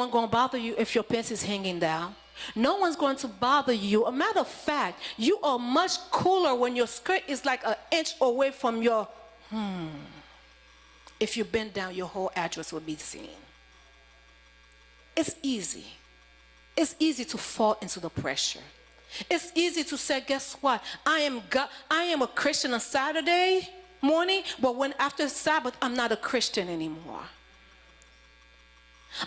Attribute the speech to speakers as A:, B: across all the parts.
A: one going to bother you if your pants is hanging down. No one's going to bother you. A matter of fact, you are much cooler when your skirt is like an inch away from your, If you bend down, your whole address will be seen. It's easy. It's easy to fall into the pressure. It's easy to say, guess what? I am a Christian on Saturday morning, but when after Sabbath, I'm not a Christian anymore.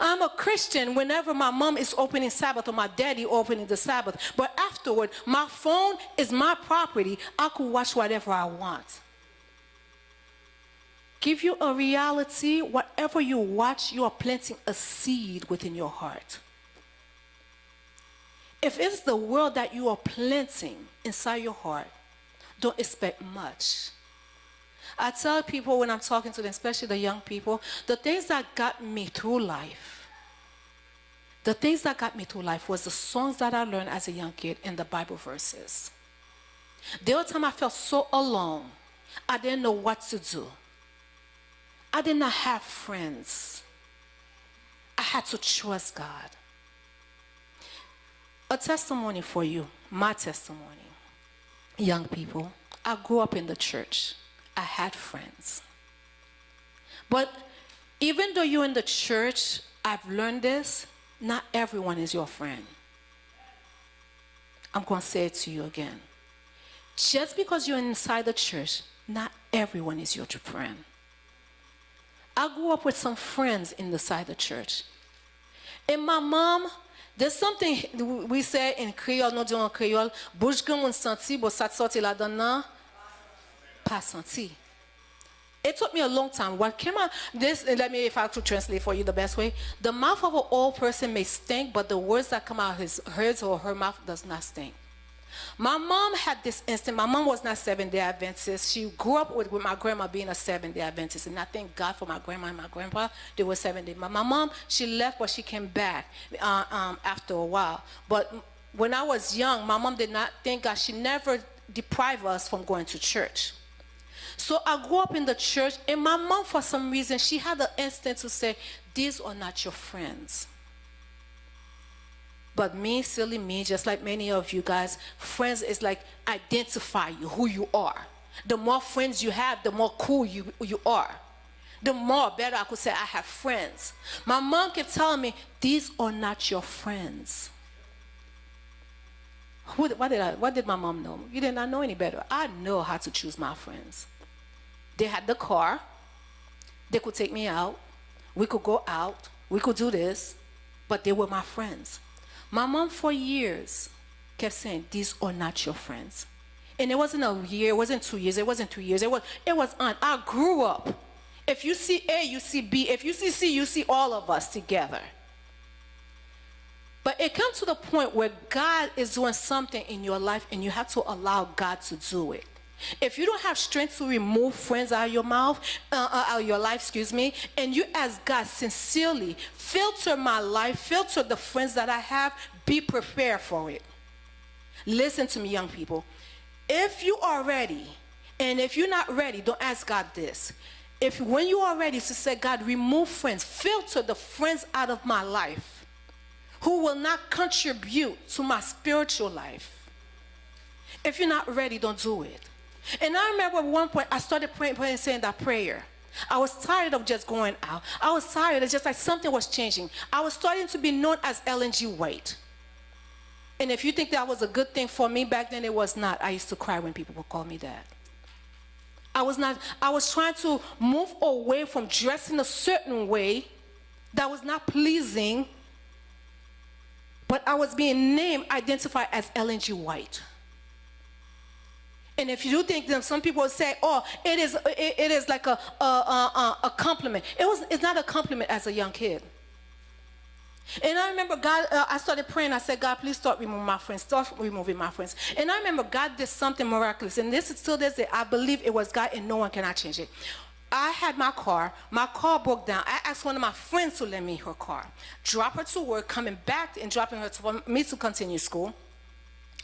A: I'm a Christian whenever my mom is opening Sabbath or my daddy opening the Sabbath. But afterward, my phone is my property. I could watch whatever I want. Give you a reality. Whatever you watch, you are planting a seed within your heart. If it's the world that you are planting inside your heart, don't expect much. I tell people when I'm talking to them, especially the young people, the things that got me through life, was the songs that I learned as a young kid and the Bible verses. There were times I felt so alone. I didn't know what to do. I did not have friends. I had to trust God. A testimony for you, my testimony. Young people, I grew up in the church. I had friends. But even though you're in the church, I've learned this, not everyone is your friend. I'm going to say it to you again. Just because you're inside the church, not everyone is your friend. I grew up with some friends inside the church. And my mom, there's something we say in Creole, nous disons en Creole, bouche comme on senti, but ça sorti là dedans, pas senti. It took me a long time. What came out, let me, if I could translate for you the best way. The mouth of an old person may stink, but the words that come out of his or her mouth does not stink. My mom had this instinct. My mom was not Seventh-day Adventist. She grew up with my grandma being a Seventh-day Adventist. And I thank God for my grandma and my grandpa. They were Seventh-day. My mom, she left, but she came back after a while. But when I was young, my mom did not, thank God, she never deprived us from going to church. So I grew up in the church, and my mom, for some reason, she had the instinct to say, these are not your friends. But me, silly me, just like many of you guys, friends is like identify you, who you are. The more friends you have, the more cool you are. The more better I could say I have friends. My mom kept telling me, these are not your friends. What did my mom know? You did not know any better. I know how to choose my friends. They had the car. They could take me out. We could go out. We could do this. But they were my friends. My mom for years kept saying, these are not your friends. And it wasn't a year, it wasn't 2 years, it wasn't 3 years, it was on. I grew up. If you see A, you see B. If you see C, you see all of us together. But it comes to the point where God is doing something in your life and you have to allow God to do it. If you don't have strength to remove friends out of your mouth, out of your life, and you ask God sincerely, filter my life, filter the friends that I have, be prepared for it. Listen to me, young people. If you are ready, and if you're not ready, don't ask God this. When you are ready to say, God, remove friends, filter the friends out of my life who will not contribute to my spiritual life. If you're not ready, don't do it. And I remember at one point I started praying, saying that prayer. I was tired of just going out. I was tired. It's just like something was changing. I was starting to be known as Ellen G. White. And if you think that was a good thing for me back then, it was not. I used to cry when people would call me that. I was trying to move away from dressing a certain way that was not pleasing, but I was being identified as Ellen G. White. And if you think that some people say, oh, it is like a compliment. It's not a compliment as a young kid. And I remember God, I started praying. I said, God, please start removing my friends. Start removing my friends. And I remember God did something miraculous. And this is still this day. I believe it was God and no one cannot change it. I had my car. My car broke down. I asked one of my friends to lend me her car. Drop her to work, coming back and dropping her for me to continue school.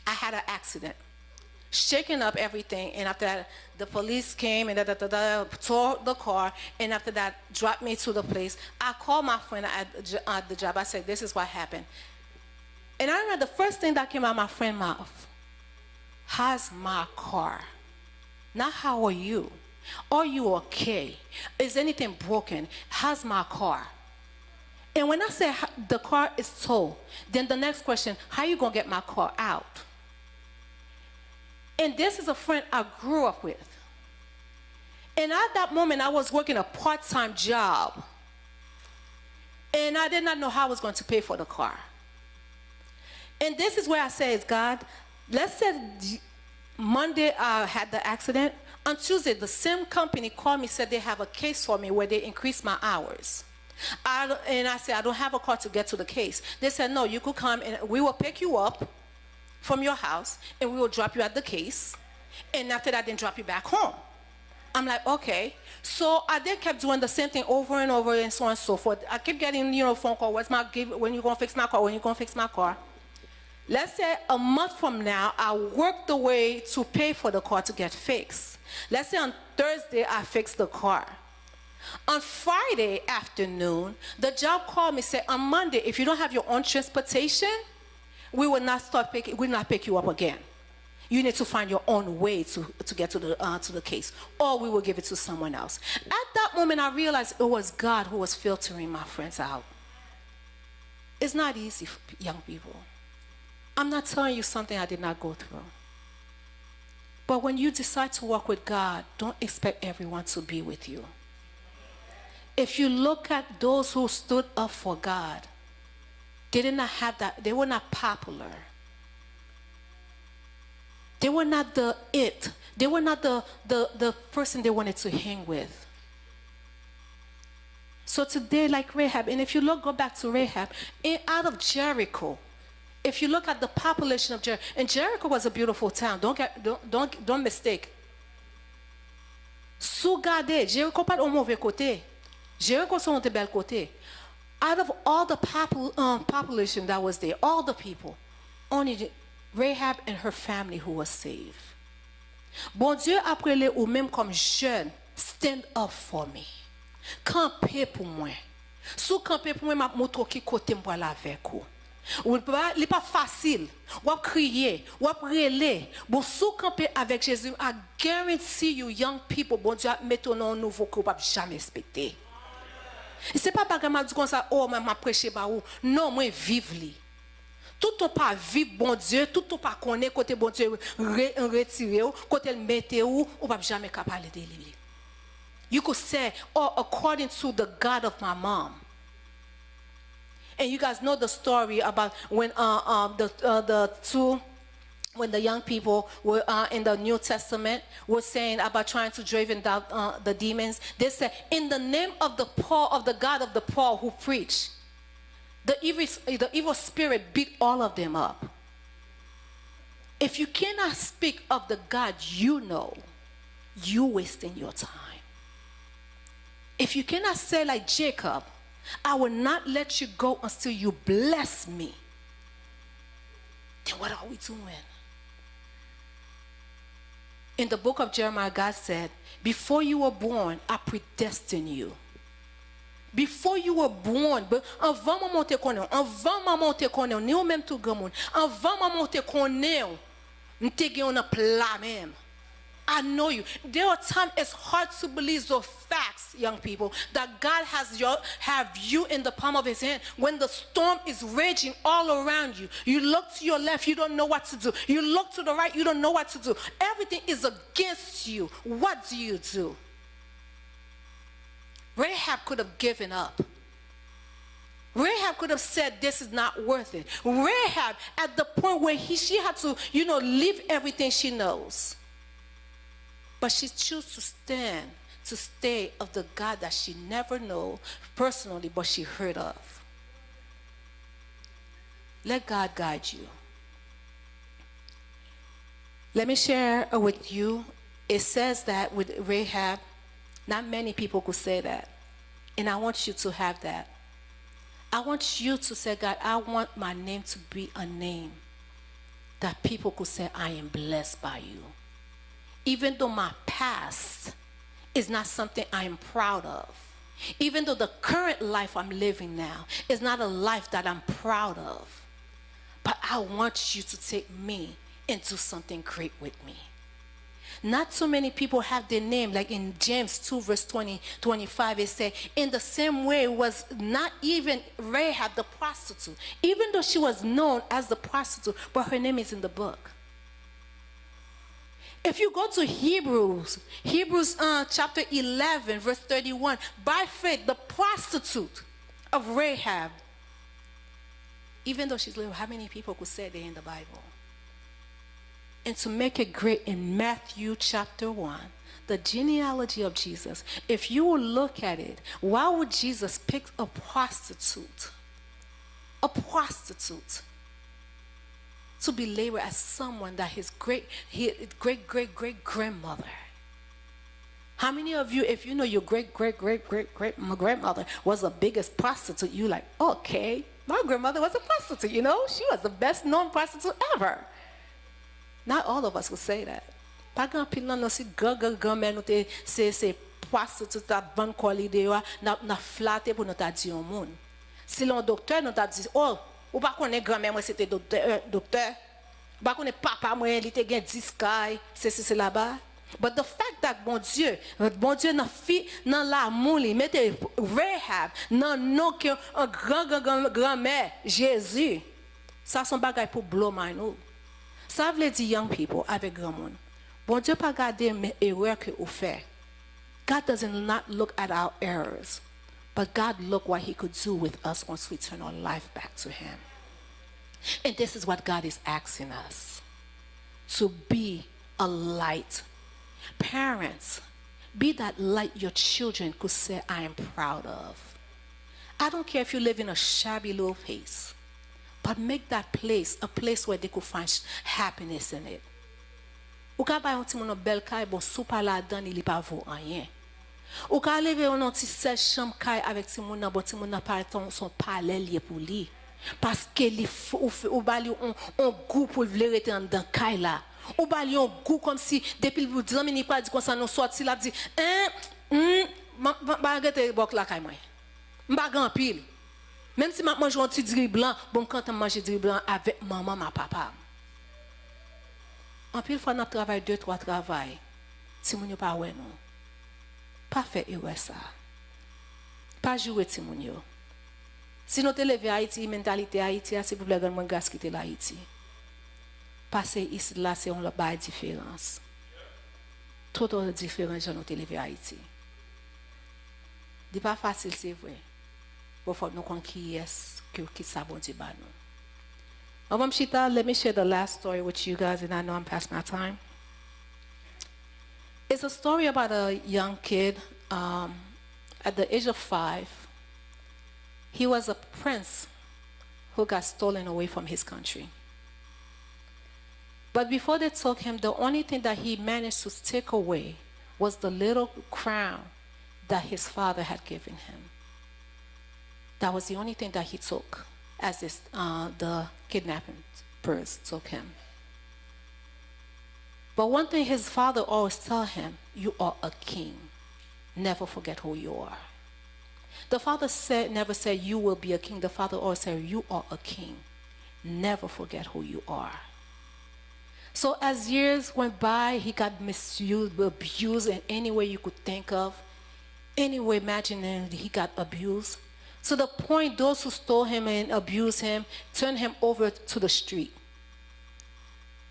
A: I had an accident. shaking up everything. And after that, the police came and tore the car. And after that, dropped me to the place. I called my friend at the job. I said, this is what happened. And I remember the first thing that came out of my friend's mouth, how's my car? Not how are you? Are you okay? Is anything broken? How's my car? And when I say the car is towed, then the next question, how you gonna get my car out? And this is a friend I grew up with. And at that moment, I was working a part-time job. And I did not know how I was going to pay for the car. And this is where I say, God, let's say Monday I had the accident. On Tuesday, the same company called me, said they have a case for me where they increased my hours. And I said, I don't have a car to get to the case. They said, no, you could come and we will pick you up from your house and we will drop you at the case. And after that, then drop you back home. I'm like, okay. So I then kept doing the same thing over and over and so on and so forth. I kept getting, phone call, when you gonna fix my car, when you gonna fix my car. Let's say a month from now, I work the way to pay for the car to get fixed. Let's say on Thursday, I fixed the car. On Friday afternoon, the job called me, said, on Monday, if you don't have your own transportation, we will not pick you up again. You need to find your own way to get to the case, or we will give it to someone else. At that moment, I realized it was God who was filtering my friends out. It's not easy for young people. I'm not telling you something I did not go through. But when you decide to walk with God, don't expect everyone to be with you. If you look at those who stood up for God, they did not have that. They were not popular. They were not the it. They were not the person they wanted to hang with. So today, like Rahab, and if you go back to Rahab, out of Jericho, if you look at the population of Jericho, and Jericho was a beautiful town. Don't mistake. Sou gade, Jericho pas au mauvais côté. Jericho sont de bel côté. Out of all the population that was there, all the people, only Rahab and her family who was saved. Bon Dieu après les ou même comme jeune, stand up for me. Camper pour moi. Sous camper pour moi, m'a montre qui côté moi la avec vous. Ou n'est pas facile. Ou crier, ou relais. Bon sous camper avec Jésus, I guarantee you young people, bon Dieu mettre un nouveau que pas jamais respecter. C'est pas bagarre m'a dit comme ça, oh m'a prêcher ba ou. Non, moi vivre li. Tout ton pas vivre bon Dieu, tout ton pas connaître côté bon Dieu retirer ou côté le mettre ou pas jamais capable de lui. You could say, oh, according to the God of my mom. And you guys know the story about when when the young people were in the New Testament were saying about trying to drive out the demons. They said, in the name of the Paul, of the God of the Paul who preached, the evil spirit beat all of them up. If you cannot speak of the God you know, you're wasting your time. If you cannot say like Jacob, I will not let you go until you bless me, then what are we doing? In the book of Jeremiah, God said, before you were born, I predestined you. Before you were born, avant maman te connaît, avant maman te connaît, ni ou même tout grand monde, avant maman te connaît, n'te gen un plat même. I know you. There are times it's hard to believe those facts, young people, that God have you in the palm of his hand. When the storm is raging all around you, you look to your left, you don't know what to do. You look to the right, you don't know what to do. Everything is against you. What do you do? Rahab could have given up. Rahab could have said, this is not worth it. Rahab, at the point where she had to, leave everything she knows. But she chose to stay of the God that she never knew personally, but she heard of. Let God guide you. Let me share with you. It says that with Rahab, not many people could say that. And I want you to have that. I want you to say, God, I want my name to be a name that people could say, I am blessed by you. Even though my past is not something I am proud of. Even though the current life I'm living now is not a life that I'm proud of. But I want you to take me and do something great with me. Not so many people have their name, like in James 2 verse 25, it said, in the same way was not even Rahab the prostitute, even though she was known as the prostitute, but her name is in the book. If you go to Hebrews chapter 11 verse 31, by faith the prostitute of Rahab, even though she's little, how many people could say they're in the Bible? And to make it great, in Matthew chapter 1, the genealogy of Jesus, if you will look at it, why would Jesus pick a prostitute? A prostitute. To be labeled as someone that his great grandmother. How many of you, if you know your great grandmother was the biggest prostitute, you like, okay, my grandmother was a prostitute, you know? She was the best known prostitute ever. Not all of us will say that. Pas grand pile nan si grand-mère nou te c'est prostitute ta ban koli de yo na flatter pour nous ta di au monde. Si l'on docteur nous ta dit, oh, ou pas connait grand-mère moi c'était docteur. Pas connait papa moi il était gen 10 kay, c'est là-bas. But the fact that bon Dieu nan fi nan l'amour li mette Rahab nan non que un grand-mère Jésus. Ça son bagay pour blow my nou. Ça veut dire young people avec grand monde. Bon Dieu pas garder mes erreurs que vous faites. God doesn't not look at our errors, but God look what he could do with us once we turn our life back to him. And this is what God is asking us, to be a light. Parents, be that light your children could say, I am proud of. I don't care if you live in a shabby little place, but make that place a place where they could find happiness in it. Ou ka bay un ti moun bel kay bon sou pa la dan il pa vaut rien. Ou ka leve un ti seul chambre kay avec ti moun nan bon ti moun nan pa son palais lié pour lui. Parce que li ou ba li on goût pour vle rete en dan kay la. Ou ba li on goût comme si depuis vous 10 minutes pas dit comme ça non sorti la dit ba gete bok la kay moi. M'ba grand pile. Même si m'a mange un petit riz blanc, bon quand on mange du riz blanc avec maman, ma papa. En pile fois n'a travail 2-3 travail. Si moun yo pas ouais non. Pas faire erreur ça. Pas jouer ti moun yo. Si nous te lever Haïti, mentalité Haïti, c'est pour les grands gars qui étaient Haïti. Passer ici là c'est on la bail différence. Tout autre différence nous te lever Haïti. C'est pas facile c'est vrai. But for no yes, let me share the last story with you guys, and I know I'm past my time. It's a story about a young kid. At the age of 5, he was a prince who got stolen away from his country. But before they took him, the only thing that he managed to take away was the little crown that his father had given him. That was the only thing that he took as the kidnappers took him. But one thing his father always tell him, you are a king. Never forget who you are. The father never said you will be a king. The father always said you are a king. Never forget who you are. So as years went by, he got misused, abused in any way you could think of. Any way imagining he got abused. To the point those who stole him and abused him turned him over to the street.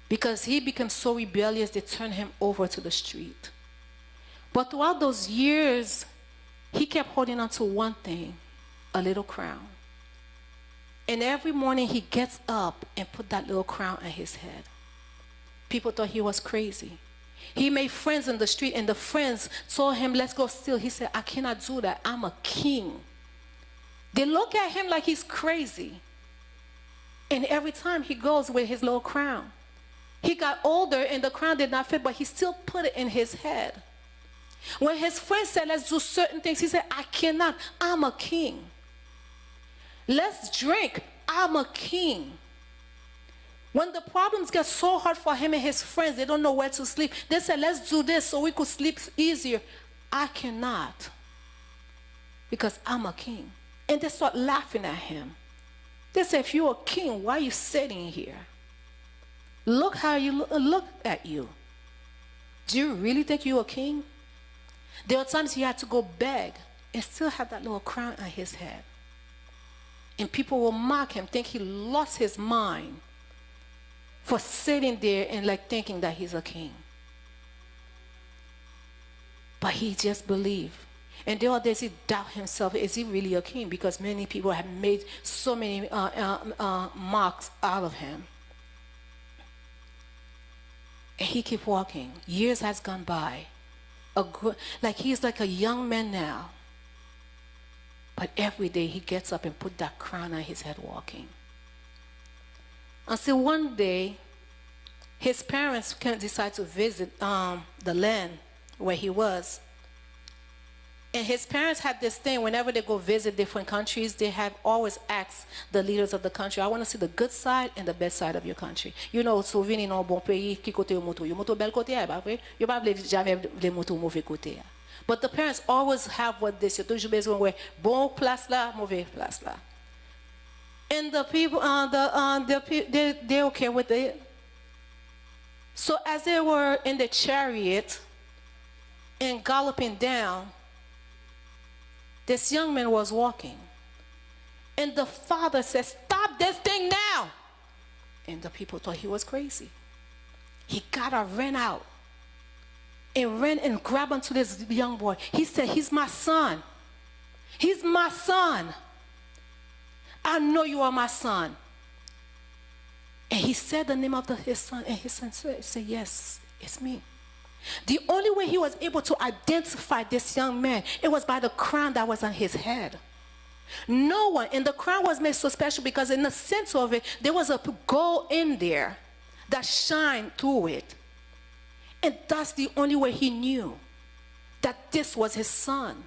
A: Because he became so rebellious, they turned him over to the street. But throughout those years, he kept holding on to one thing, a little crown. And every morning he gets up and put that little crown on his head. People thought he was crazy. He made friends in the street, and the friends told him, let's go steal. He said, I cannot do that. I'm a king. They look at him like he's crazy. And every time he goes with his little crown. He got older and the crown did not fit, but he still put it in his head. When his friends said, let's do certain things, he said, I cannot. I'm a king. Let's drink. I'm a king. When the problems get so hard for him and his friends, they don't know where to sleep. They said, let's do this so we could sleep easier. I cannot, because I'm a king. And they start laughing at him. They say, if you're a king, why are you sitting here? Look how you look at you. Do you really think you're a king? There are times he had to go beg and still have that little crown on his head. And people will mock him, think he lost his mind for sitting there and like thinking that he's a king. But he just believed. And there are days he doubt himself, is he really a king? Because many people have made so many marks out of him. And he keep walking. Years has gone by. Like he's like a young man now. But every day he gets up and put that crown on his head walking. Until one day, his parents can decide to visit the land where he was. And his parents had this thing, whenever they go visit different countries, they have always asked the leaders of the country, I want to see the good side and the bad side of your country. You know, so vini dans bon pays, qui côté au moto? Yo moto bel côté, pas vrai? Yo pas jamais les motos mauvais côté. But the parents always have what they say, toujours besoin ouais, bon place là, mauvais place là. And the people, they're okay with it. So as they were in the chariot and galloping down, this young man was walking. And the father said, stop this thing now. And the people thought he was crazy. He got up, ran out, and ran and grabbed onto this young boy. He said, he's my son. He's my son. I know you are my son. And he said the name of his son, and his son said, yes, it's me. The only way he was able to identify this young man, it was by the crown that was on his head. No one, and the crown was made so special because in the center of it, there was a gold in there that shined through it. And that's the only way he knew that this was his son.